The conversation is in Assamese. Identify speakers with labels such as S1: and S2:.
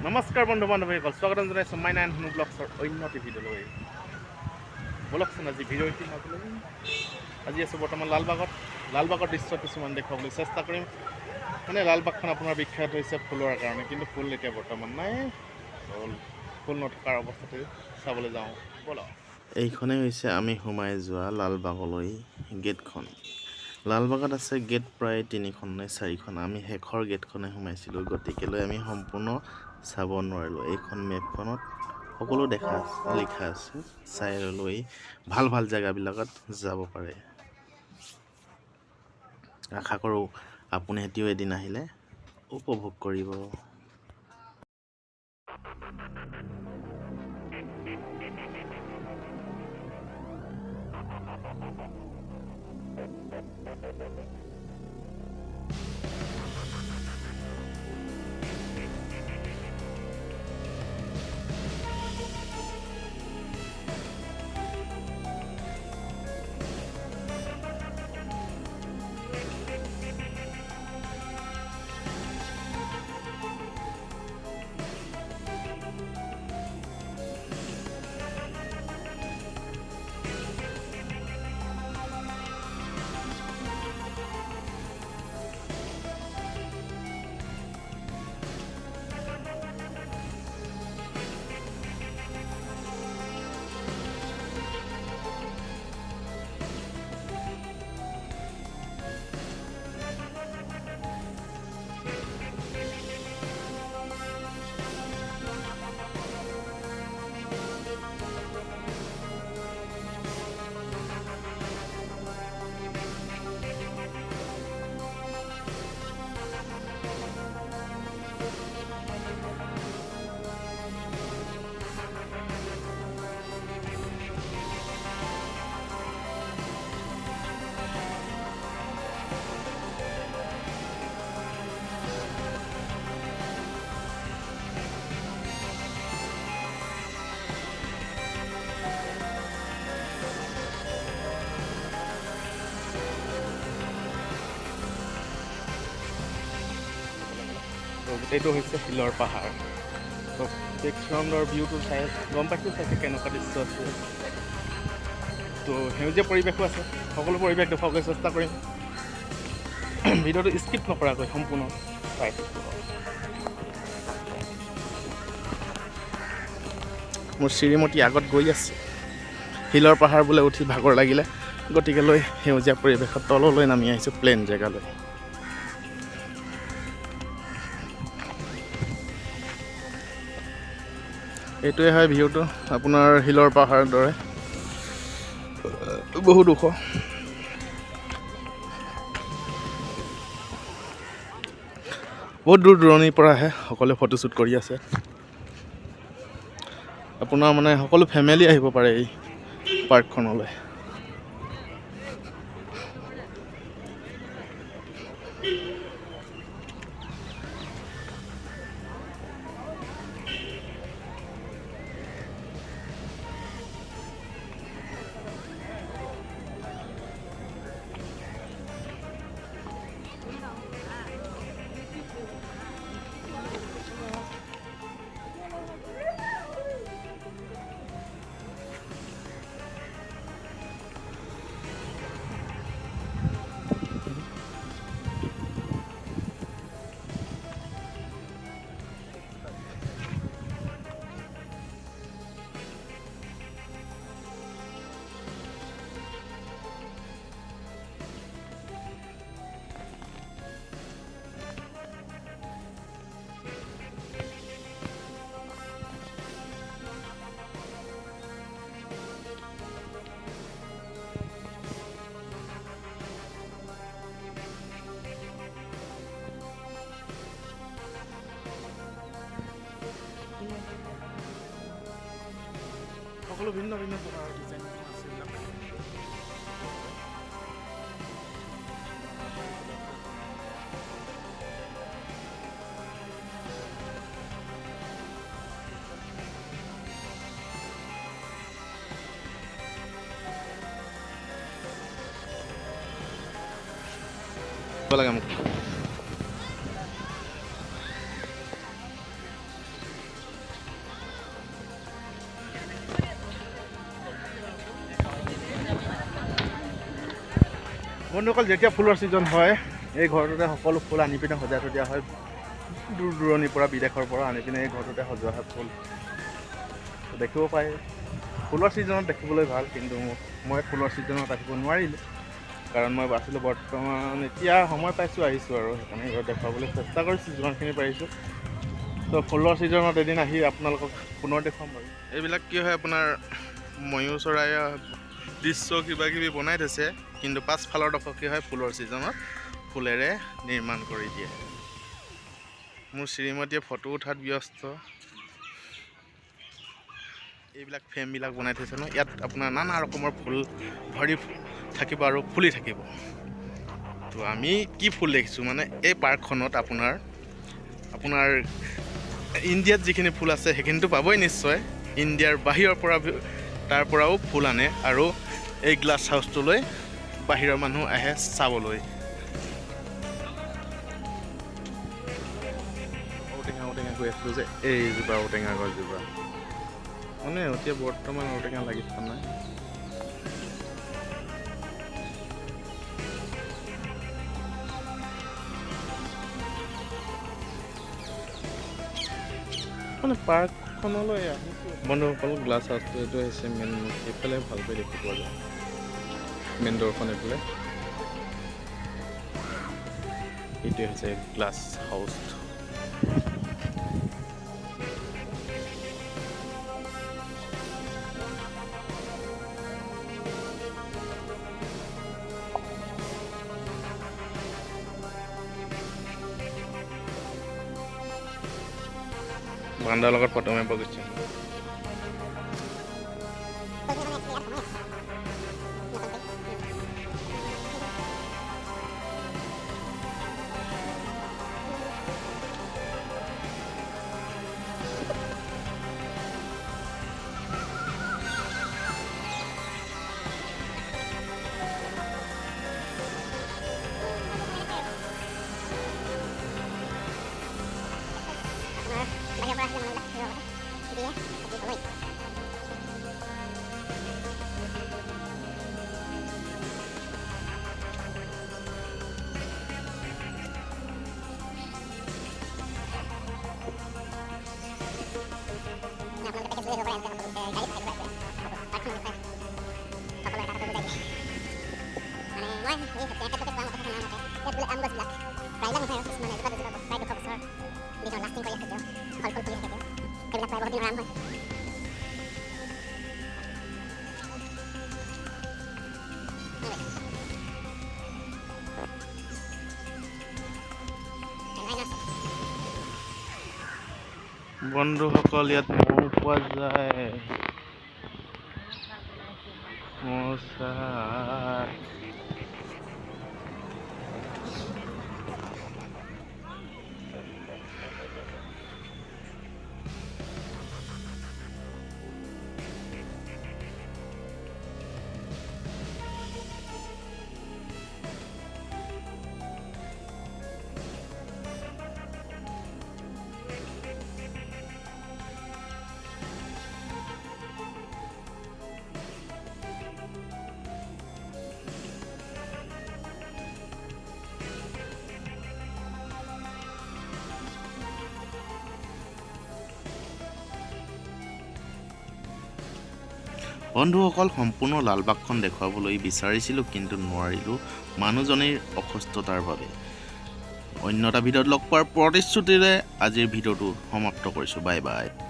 S1: নমস্কাৰ বন্ধু বান্ধৱীসকল, স্বাগতম জনাইছোঁ মাই নাইন হুনু ব্লগছৰ অন্য এটি ভিডিঅ'লৈ। ব'লকচোন আজি ভিডিঅ' এটি মাজলৈ। আজি আছোঁ বৰ্তমান লালবাগৰ দৃশ্য কিছুমান দেখুৱাবলৈ চেষ্টা কৰিম। মানে লালবাগখন আপোনাৰ বিখ্যাত হৈছে ফুলৰ কাৰণে, কিন্তু ফুল এতিয়া বৰ্তমান নাই। ফুল নথকাৰ অৱস্থাতে চাবলৈ যাওঁ ব'লক। এইখনেই হৈছে আমি সোমাই যোৱা লালবাগলৈ গেটখন। লালবাগত আছে গেট প্ৰায় 3খন নে 4খন। আমি শেষৰ গেটখনে সোমাইছিলোঁ, গতিকেলৈ আমি সম্পূৰ্ণ চাব নোৱাৰিলোঁ। এইখন মেপখনত সকলো লিখা আছে, চাই লৈ ভাল ভাল জেগাবিলাকত যাব পাৰে। আশা কৰোঁ আপুনি হেঁতিও এদিন আহিলে উপভোগ কৰিব। এইটো হৈছে শিলৰ পাহাৰ। বেকগ্ৰাউণ্ডৰ ভিউটো চাই গম পাইছোঁ চাগে কেনেকুৱা দৃশ্য আছে। তো সেউজীয়া পৰিৱেশো আছে, সকলো পৰিৱেশ দেখুৱাবলৈ চেষ্টা কৰিম। ভিডিঅ'টো স্কিপ নকৰাকৈ সম্পূৰ্ণ চাই থাকিব। মোৰ শ্ৰীমতী আগত গৈ আছে। শিলৰ পাহাৰ বোলে উঠি ভাগৰ লাগিলে, গতিকেলৈ সেউজীয়া পৰিৱেশত তললৈ নামি আহিছোঁ, প্লেন জেগালৈ। এইটোৱে হয় ভিউটো আপোনাৰ শিলৰ পাহাৰৰ দৰে, বহুত ওখ। বহুত দূৰ দূৰণিৰ পৰা আহে, সকলোৱে ফটোশ্বুট কৰি আছে। আপোনাৰ মানে সকলো ফেমিলি আহিব পাৰে এই পাৰ্কখনলৈ। সকলো ভিন্ন ভিন্ন প্ৰকাৰৰ ডিজাইন আছে। লাগে মোক। বন্ধুসকল, যেতিয়া ফুলৰ ছিজন হয় এই ঘৰটোতে সকলো ফুল আনি পিনে সজাই থৈ দিয়া হয়। দূৰ দূৰণিৰ পৰা, বিদেশৰ পৰা আনি পিনে এই ঘৰটোতে সজোৱা হয় ফুল। দেখিব পাৰে ফুলৰ ছিজনত দেখিবলৈ ভাল, কিন্তু মই ফুলৰ ছিজনত আহিব নোৱাৰিলোঁ, কাৰণ মই আছিলোঁ বৰ্তমান এতিয়া সময় পাইছোঁ আহিছোঁ, আৰু সেইকাৰণে এইবাৰ দেখুৱাবলৈ চেষ্টা কৰিছোঁ যিমানখিনি পাৰিছোঁ। তো ফুলৰ ছিজনত এদিন আহি আপোনালোকক পুনৰ দেখুৱাম বাৰু। এইবিলাক কি হয় আপোনাৰ ময়ূৰ চৰাই দৃশ্য কিবা কিবি বনাই থৈছে, কিন্তু পাছফালৰ ডোখৰ কি হয় ফুলৰ ছিজনত ফুলেৰে নিৰ্মাণ কৰি দিয়ে। মোৰ শ্ৰীমতীয়ে ফটো উঠাত ব্যস্ত। এইবিলাক ফ্ৰেমবিলাক বনাই থৈছে ন, ইয়াত আপোনাৰ নানা ৰকমৰ ফুল ভৰি থাকিব আৰু ফুলি থাকিব। তো আমি কি ফুল দেখিছোঁ মানে এই পাৰ্কখনত আপোনাৰ ইণ্ডিয়াত যিখিনি ফুল আছে সেইখিনিতো পাবই নিশ্চয়। ইণ্ডিয়াৰ বাহিৰৰ পৰা তাৰ পৰাও ফুল আনে, আৰু এই গ্লাছ হাউচটোলৈ বাহিৰৰ মানুহ আহে চাবলৈ। ঔটেঙা গৈ আছিলোঁ যে এইজোপা ঔটেঙা গছজোপা, মানে এতিয়া বৰ্তমান ঔটেঙা লাগি থকা নাই। মানে পাৰ্কখনলৈ আহিছোঁ বন্ধুসকল। গ্লাছ হাউচটো এইটো হৈছে মেইন, এইফালে ভালকৈ দেখি পোৱা যায় মেইন ডোৰখন এইফালে। এইটোৱে হৈছে গ্লাছ হাউচ। বান্দাৰ লগত ফটো মাৰিব গৈছে। বন্ধুসকল, ইয়াত মৌ পোৱা যায়। মৌচা বন্ধুসকল, সম্পূৰ্ণ লালবাগখন দেখুৱাবলৈ বিচাৰিছিলোঁ, কিন্তু নোৱাৰিলোঁ মানুহজনীৰ অসুস্থতাৰ বাবে। অন্য এটা ভিডিঅ'ত লগ পোৱাৰ প্ৰতিশ্ৰুতিৰে আজিৰ ভিডিঅ'টো সমাপ্ত কৰিছোঁ। Bye bye.